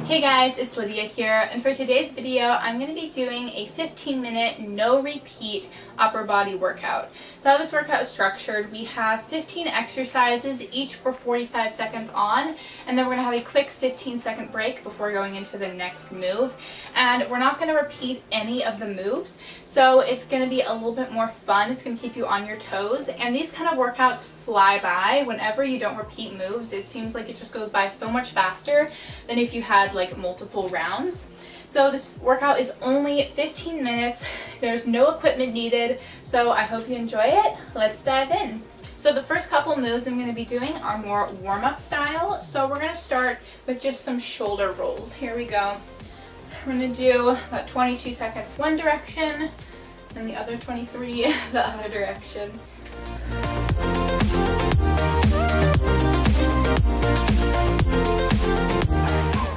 Hey guys, it's Lydia here, and for today's video I'm going to be doing a 15-minute no repeat upper body workout. So how this workout is structured, we have 15 exercises, each for 45 seconds on, and then we're going to have a quick 15-second break before going into the next move. And we're not going to repeat any of the moves, so it's going to be a little bit more fun. It's going to keep you on your toes, and these kind of workouts fly by. Whenever you don't repeat moves, it seems like it just goes by so much faster than if you had like multiple rounds. So this workout is only 15 minutes. There's no equipment needed, so I hope you enjoy it. Let's dive in. So the first couple moves I'm going to be doing are more warm-up style. So we're going to start with just some shoulder rolls. Here we go. We're going to do about 22 seconds one direction and the other 23 the other direction.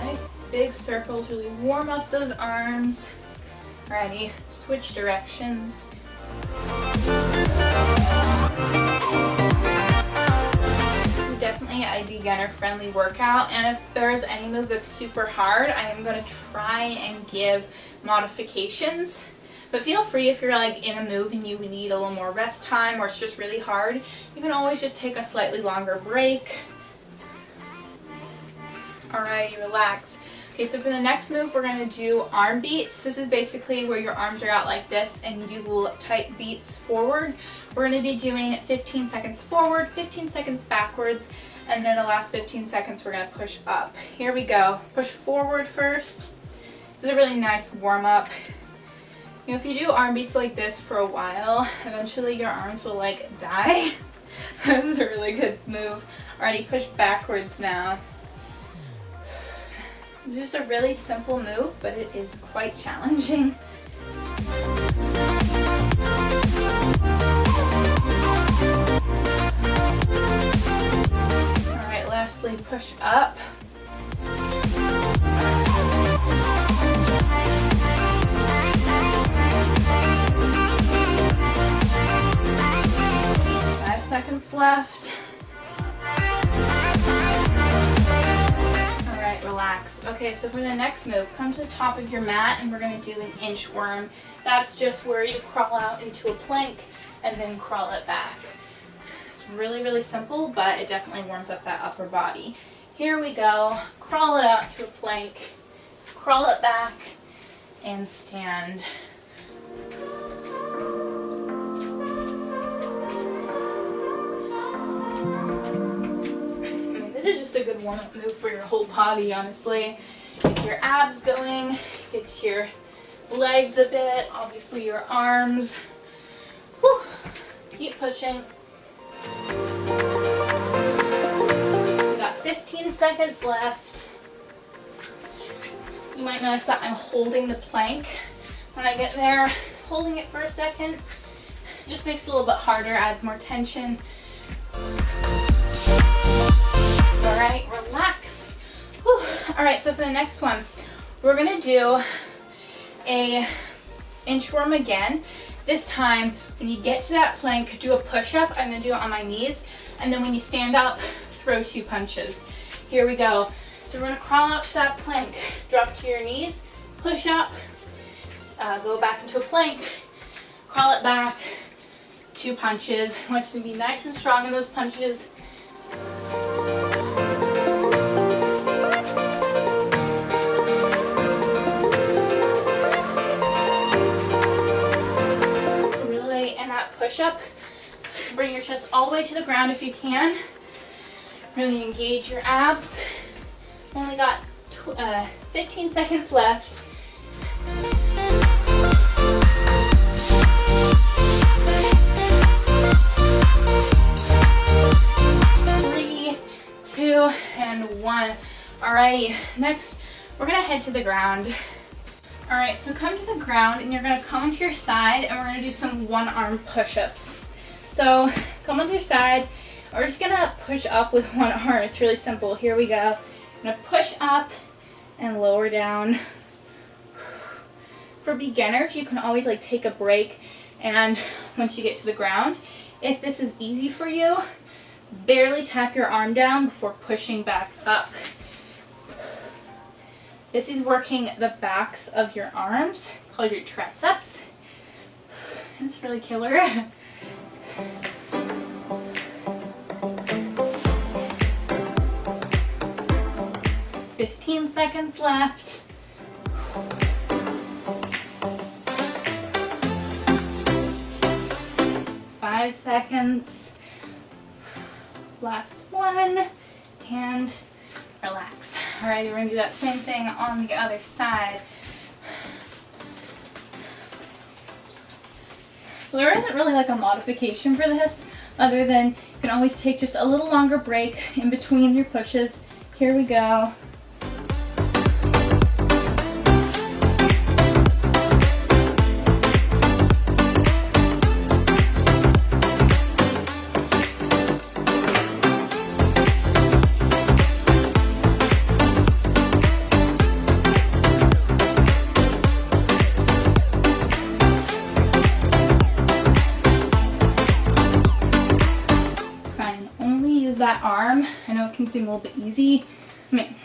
Nice big circles, really warm up those arms. Alrighty, switch directions. This is definitely a beginner-friendly workout, and if there's any move that's super hard, I am going to try and give modifications. But feel free, if you're like in a move and you need a little more rest time or it's just really hard, you can always just take a slightly longer break. Alrighty, relax. Okay, so for the next move, we're going to do arm beats. This is basically where your arms are out like this and you do little tight beats forward. We're going to be doing 15 seconds forward, 15 seconds backwards, and then the last 15 seconds we're going to push up. Here we go. Push forward first. This is a really nice warm-up. You know, if you do arm beats like this for a while, eventually your arms will like die. That was a really good move. Alrighty, push backwards now. It's just a really simple move, but it is quite challenging. Alright, lastly, push up. Seconds left. Alright, relax. Okay, so for the next move, come to the top of your mat and we're going to do an inchworm. That's just where you crawl out into a plank and then crawl it back. It's really, really simple, but it definitely warms up that upper body. Here we go. Crawl it out to a plank, crawl it back, and stand. This is just a good warm-up move for your whole body, honestly. Get your abs going, get your legs a bit, obviously your arms. Whew. Keep pushing. We got 15 seconds left. You might notice that I'm holding the plank when I get there. Holding it for a second just makes it a little bit harder, adds more tension. Alright, relax. Whew. Alright, so for the next one, we're going to do a inchworm again. This time, when you get to that plank, do a push-up. I'm going to do it on my knees. And then when you stand up, throw 2 punches. Here we go. So we're going to crawl out to that plank. Drop to your knees, push up, go back into a plank, crawl it back, 2 punches. I want you to be nice and strong in those punches. Push up, bring your chest all the way to the ground if you can. Really engage your abs. Only got 15 seconds left. 3, 2, and 1. Alright, next we're gonna head to the ground. Alright, so come to the ground and you're going to come onto your side and we're going to do some one-arm push-ups. So come onto your side. We're just going to push up with one arm. It's really simple. Here we go. I'm going to push up and lower down. For beginners, you can always like take a break and once you get to the ground, if this is easy for you, barely tap your arm down before pushing back up. This is working the backs of your arms. It's called your triceps. It's really killer. 15 seconds left. 5 seconds. Last one. And relax. Alright, we're going to do that same thing on the other side. So there isn't really like a modification for this, other than you can always take just a little longer break in between your pushes. Here we go. That arm. I know it can seem a little bit easy. I mean,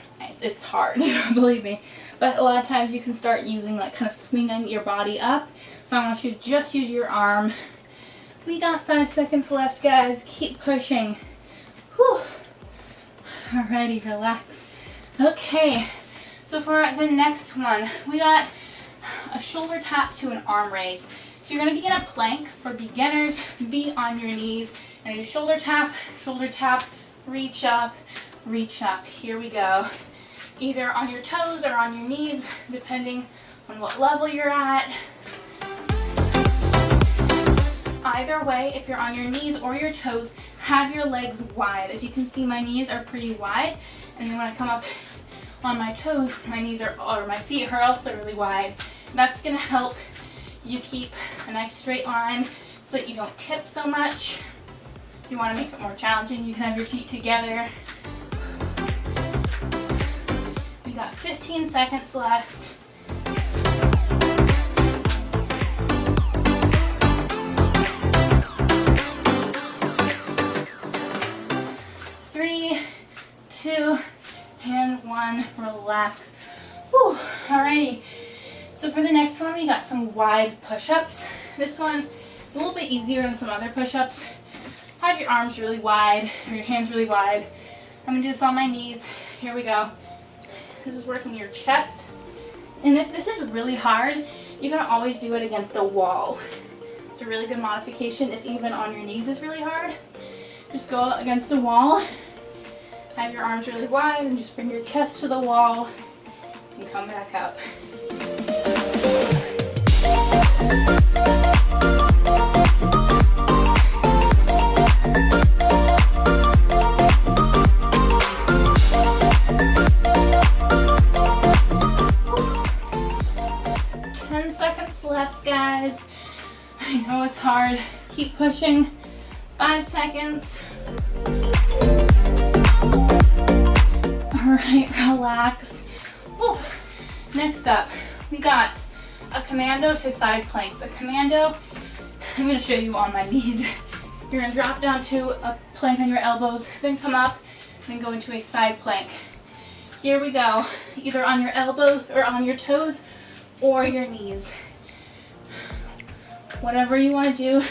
it's hard, believe me. But a lot of times you can start using like kind of swinging your body up. But I want you to just use your arm. We got 5 seconds left, guys. Keep pushing. Whew. Alrighty, relax. Okay, so for the next one, we got a shoulder tap to an arm raise. So you're going to begin a plank. For beginners, be on your knees. And do shoulder tap, reach up, reach up. Here we go. Either on your toes or on your knees, depending on what level you're at. Either way, if you're on your knees or your toes, have your legs wide. As you can see, my knees are pretty wide. And then when I come up on my toes, my knees are, or my feet are also really wide. That's going to help you keep a nice straight line so that you don't tip so much. If you want to make it more challenging, you can have your feet together. We got 15 seconds left. Three, two, and one. Relax. Whew. Alrighty. So for the next one, we got some wide push-ups. This one a little bit easier than some other push-ups. Have your arms really wide, or your hands really wide. I'm going to do this on my knees. Here we go. This is working your chest. And if this is really hard, you can always do it against a wall. It's a really good modification if even on your knees is really hard. Just go against a wall, have your arms really wide, and just bring your chest to the wall and come back up. Left, guys. I know it's hard. Keep pushing. 5 seconds. Alright, relax. Whew. Next up, we got a commando to side planks. A commando, I'm going to show you on my knees. You're going to drop down to a plank on your elbows, then come up, then go into a side plank. Here we go. Either on your elbows or on your toes or your knees. Whatever you want to do.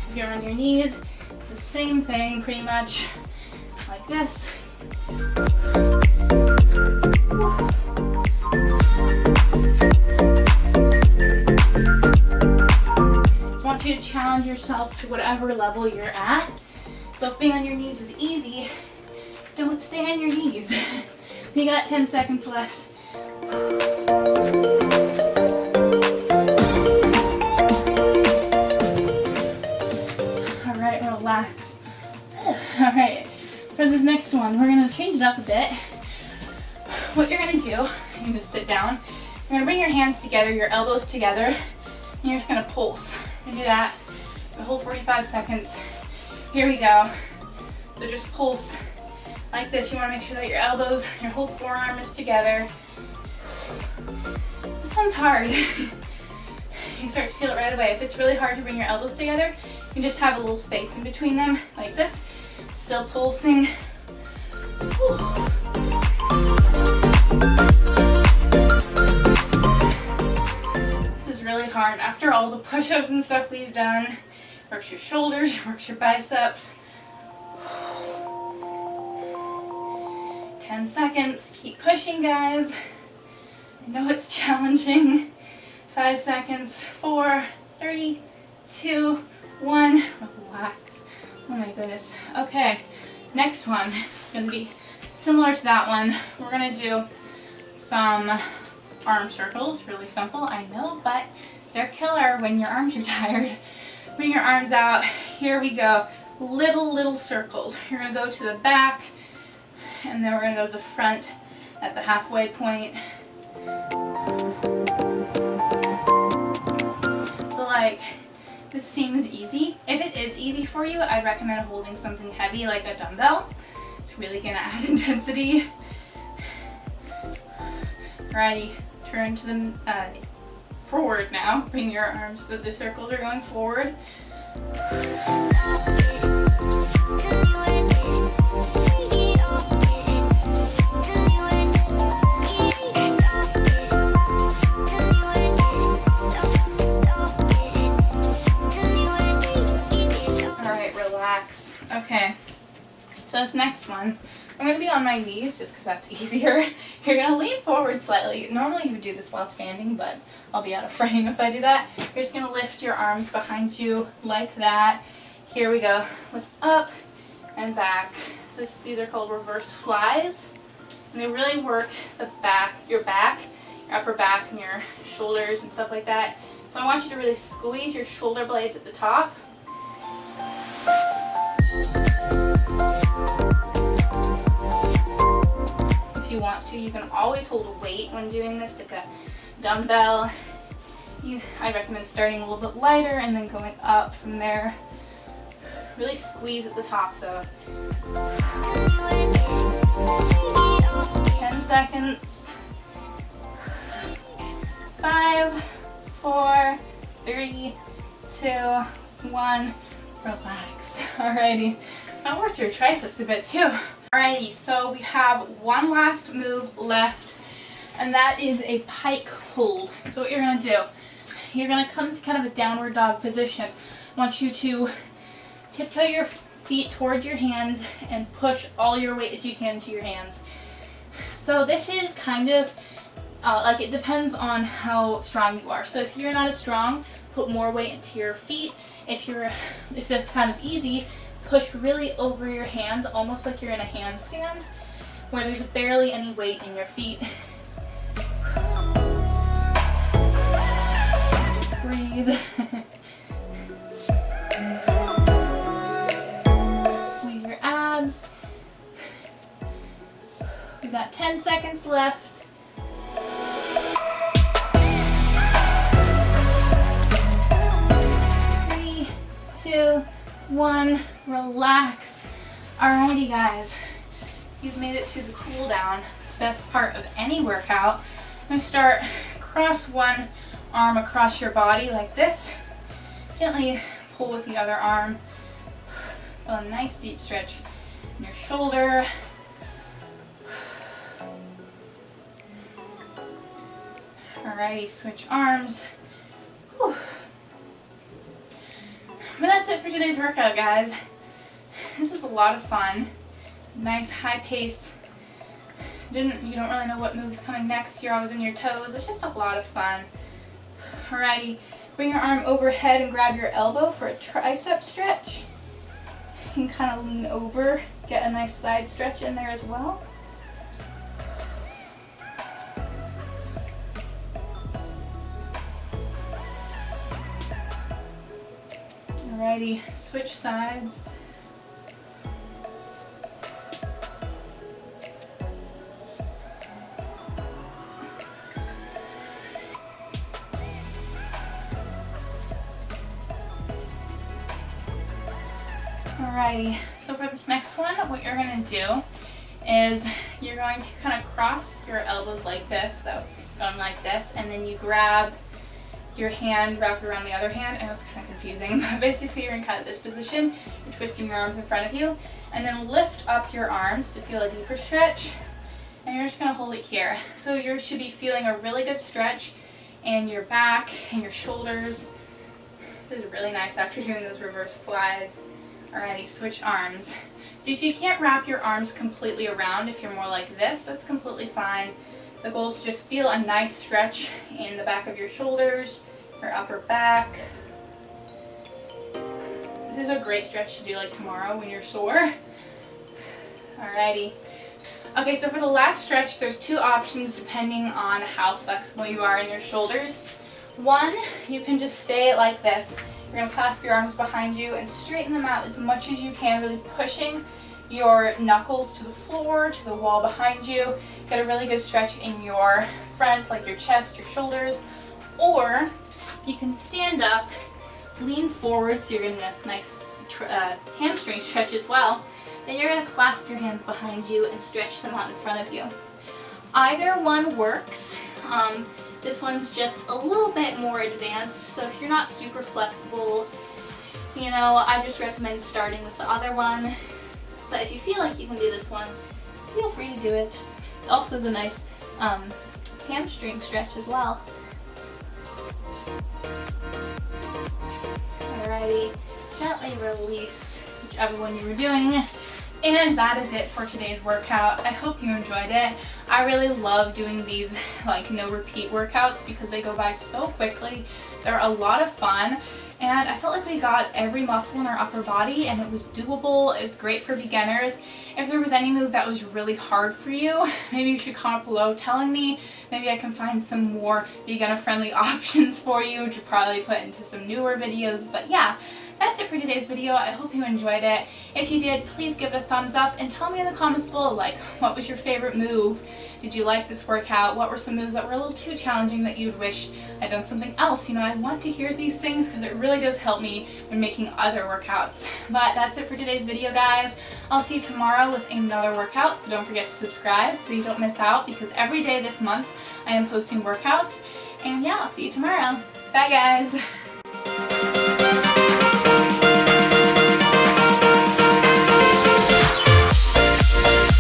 If you're on your knees, it's the same thing pretty much, like this. Just want you to challenge yourself to whatever level you're at. So if being on your knees is easy, don't stay on your knees. We got 10 seconds left. Alright, relax. Alright, for this next one, we're going to change it up a bit. What you're going to do, you can just sit down. You're going to bring your hands together, your elbows together, and you're just going to pulse. You're going to do that the whole 45 seconds. Here we go. So just pulse like this. You want to make sure that your elbows, your whole forearm is together. This one's hard. You start to feel it right away. If it's really hard to bring your elbows together, you can just have a little space in between them like this. Still pulsing. Whew. This is really hard. After all the push-ups and stuff we've done, works your shoulders, works your biceps. 10 seconds. Keep pushing, guys. I know it's challenging. 5 seconds. 4, 3, 2, 1. Relax. Oh my goodness. Okay, next one is going to be similar to that one. We're going to do some arm circles. Really simple, I know, but they're killer when your arms are tired. Bring your arms out. Here we go. Little circles. You're going to go to the back, and then we're going to go to the front at the halfway point. So like, this seems easy. If it is easy for you, I recommend holding something heavy like a dumbbell. It's really going to add intensity. Alrighty, turn to the forward now. Bring your arms so that the circles are going forward. Okay, so this next one, I'm going to be on my knees just because that's easier. You're going to lean forward slightly. Normally you would do this while standing, but I'll be out of frame if I do that. You're just going to lift your arms behind you like that. Here we go. Lift up and back. So these are called reverse flies. And they really work the back, your upper back and your shoulders and stuff like that. So I want you to really squeeze your shoulder blades at the top. If you want to, you can always hold a weight when doing this, like a dumbbell. I recommend starting a little bit lighter and then going up from there. Really squeeze at the top though. 10 seconds. 5, 4, 3, 2, 1. Relax. Alrighty. That worked your triceps a bit too. Alrighty, so we have one last move left, and that is a pike hold. So what you're going to do, you're going to come to kind of a downward dog position. I want you to tiptoe your feet towards your hands and push all your weight that you can into your hands. So this is kind of like, it depends on how strong you are. So if you're not as strong, put more weight into your feet. If that's kind of easy, push really over your hands, almost like you're in a handstand, where there's barely any weight in your feet. Breathe. Squeeze your abs. We've got 10 seconds left. 3, 2, 1. Relax. Alrighty guys, you've made it to the cool down, best part of any workout. I'm going to start, cross one arm across your body like this. Gently pull with the other arm. Feel a nice deep stretch in your shoulder. Alrighty, switch arms. Whew. But that's it for today's workout, guys. This was a lot of fun. Nice high pace. You don't really know what move's coming next. You're always on your toes. It's just a lot of fun. Alrighty, bring your arm overhead and grab your elbow for a tricep stretch. You can kind of lean over, get a nice side stretch in there as well. Alrighty, switch sides. Alrighty, so for this next one, what you're going to do is you're going to kind of cross your elbows like this, so going like this, and then you grab your hand, wrap it around the other hand. I know it's kind of confusing, but basically you're in kind of this position. You're twisting your arms in front of you, and then lift up your arms to feel a deeper stretch, and you're just going to hold it here. So you should be feeling a really good stretch in your back and your shoulders. This is really nice after doing those reverse flies. Alrighty, switch arms. So if you can't wrap your arms completely around, if you're more like this, that's completely fine. The goal is to just feel a nice stretch in the back of your shoulders, your upper back. This is a great stretch to do like tomorrow when you're sore. Alrighty. Okay, so for the last stretch, there's two options depending on how flexible you are in your shoulders. One, you can just stay like this. You're going to clasp your arms behind you and straighten them out as much as you can, really pushing your knuckles to the floor, to the wall behind you. Get a really good stretch in your front, like your chest, your shoulders. Or you can stand up, lean forward, so you're getting a nice hamstring stretch as well. Then you're going to clasp your hands behind you and stretch them out in front of you. Either one works. This one's just a little bit more advanced, so if you're not super flexible, you know, I just recommend starting with the other one. But if you feel like you can do this one, feel free to do it. It also is a nice hamstring stretch as well. Alrighty, gently release whichever one you were doing. And that is it for today's workout. I hope you enjoyed it. I really love doing these like no repeat workouts because they go by so quickly. They're a lot of fun, and I felt like we got every muscle in our upper body and it was doable. It was great for beginners. If there was any move that was really hard for you, maybe you should comment below telling me. Maybe I can find some more beginner friendly options for you to probably put into some newer videos. But yeah, that's it for today's video. I hope you enjoyed it. If you did, please give it a thumbs up and tell me in the comments below, like, what was your favorite move? Did you like this workout? What were some moves that were a little too challenging that you'd wish I'd done something else? You know, I want to hear these things because it really does help me when making other workouts. But that's it for today's video, guys. I'll see you tomorrow with another workout, so don't forget to subscribe so you don't miss out, because every day this month I am posting workouts. And yeah, I'll see you tomorrow. Bye, guys.